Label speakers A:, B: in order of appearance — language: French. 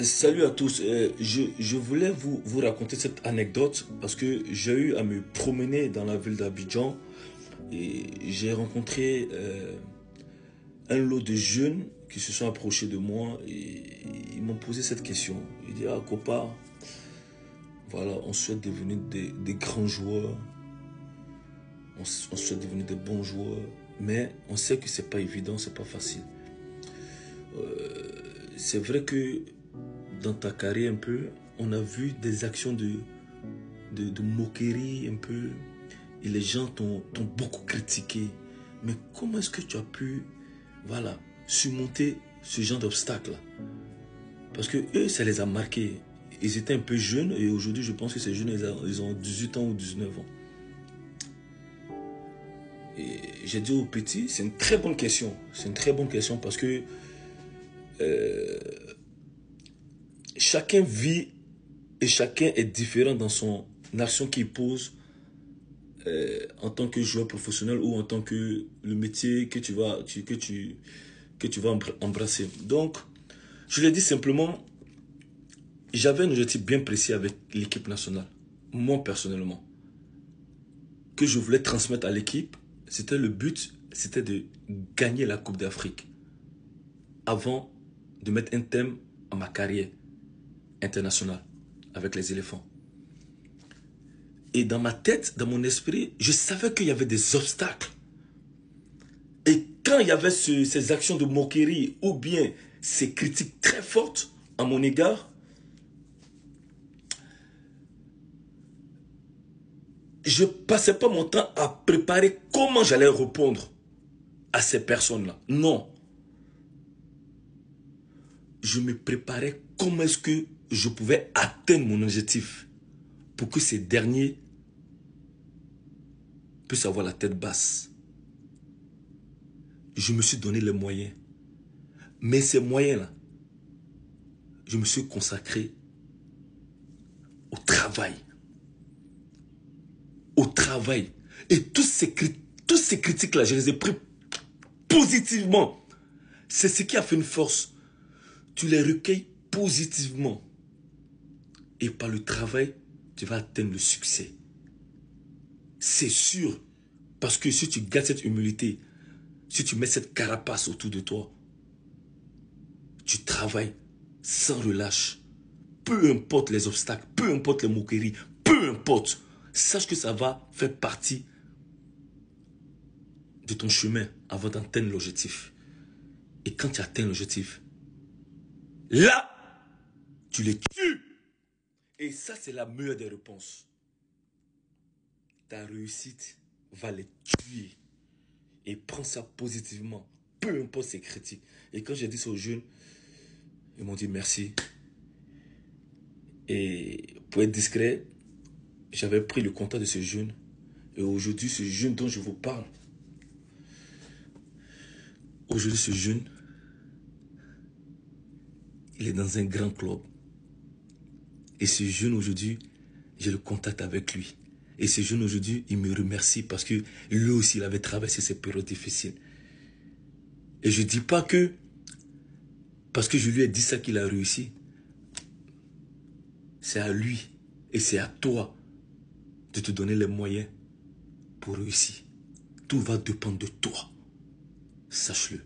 A: Salut à tous. Je voulais vous raconter cette anecdote parce que j'ai eu à me promener dans la ville d'Abidjan et j'ai rencontré un lot de jeunes qui se sont approchés de moi et ils m'ont posé cette question. Ils disent: ah copain, voilà, on souhaite devenir des grands joueurs, on souhaite devenir des bons joueurs, mais on sait que c'est pas évident, c'est pas facile. C'est vrai que dans ta carrière un peu, on a vu des actions de moquerie un peu, et les gens t'ont beaucoup critiqué. Mais comment est-ce que tu as pu, voilà, surmonter ce genre d'obstacle-là? Parce que eux, ça les a marqués. Ils étaient un peu jeunes et aujourd'hui, je pense que ces jeunes, ils ont 18 ans ou 19 ans. Et j'ai dit aux petits, c'est une très bonne question. C'est une très bonne question parce que chacun vit et chacun est différent dans son action qu'il pose en tant que joueur professionnel ou en tant que le métier que tu vas embrasser. Donc, je l'ai dit simplement, j'avais un objectif bien précis avec l'équipe nationale, moi personnellement, que je voulais transmettre à l'équipe. C'était le but, c'était de gagner la Coupe d'Afrique avant de mettre un thème à ma carrière internationale avec les éléphants. Et dans ma tête, dans mon esprit, je savais qu'il y avait des obstacles. Et quand il y avait ces actions de moquerie ou bien ces critiques très fortes à mon égard, je ne passais pas mon temps à préparer comment j'allais répondre à ces personnes-là. Non. Je me préparais comment est-ce que je pouvais atteindre mon objectif pour que ces derniers puissent avoir la tête basse. Je me suis donné les moyens. Mais ces moyens-là, je me suis consacré au travail. Au travail. Et tous ces critiques-là, je les ai pris positivement. C'est ce qui a fait une force. Tu les recueilles positivement. Et par le travail, tu vas atteindre le succès. C'est sûr. Parce que si tu gardes cette humilité, si tu mets cette carapace autour de toi, tu travailles sans relâche. Peu importe les obstacles, peu importe les moqueries, peu importe. Sache que ça va faire partie de ton chemin avant d'atteindre l'objectif. Et quand tu atteins l'objectif, là, tu les tues. Et ça, c'est la meilleure des réponses. Ta réussite va les tuer. Et prends ça positivement, peu importe ces critiques. Et quand j'ai dit ça aux jeunes, ils m'ont dit merci. Et pour être discret, j'avais pris le contact de ce jeune. Et aujourd'hui, ce jeune dont je vous parle, aujourd'hui, ce jeune, il est dans un grand club. Et ce jeune, aujourd'hui, j'ai le contact avec lui. Et ce jeune, aujourd'hui, il me remercie parce que lui aussi, il avait traversé ces périodes difficiles. Et je ne dis pas que, parce que je lui ai dit ça qu'il a réussi. C'est à lui et c'est à toi de te donner les moyens pour réussir. Tout va dépendre de toi. Sache-le.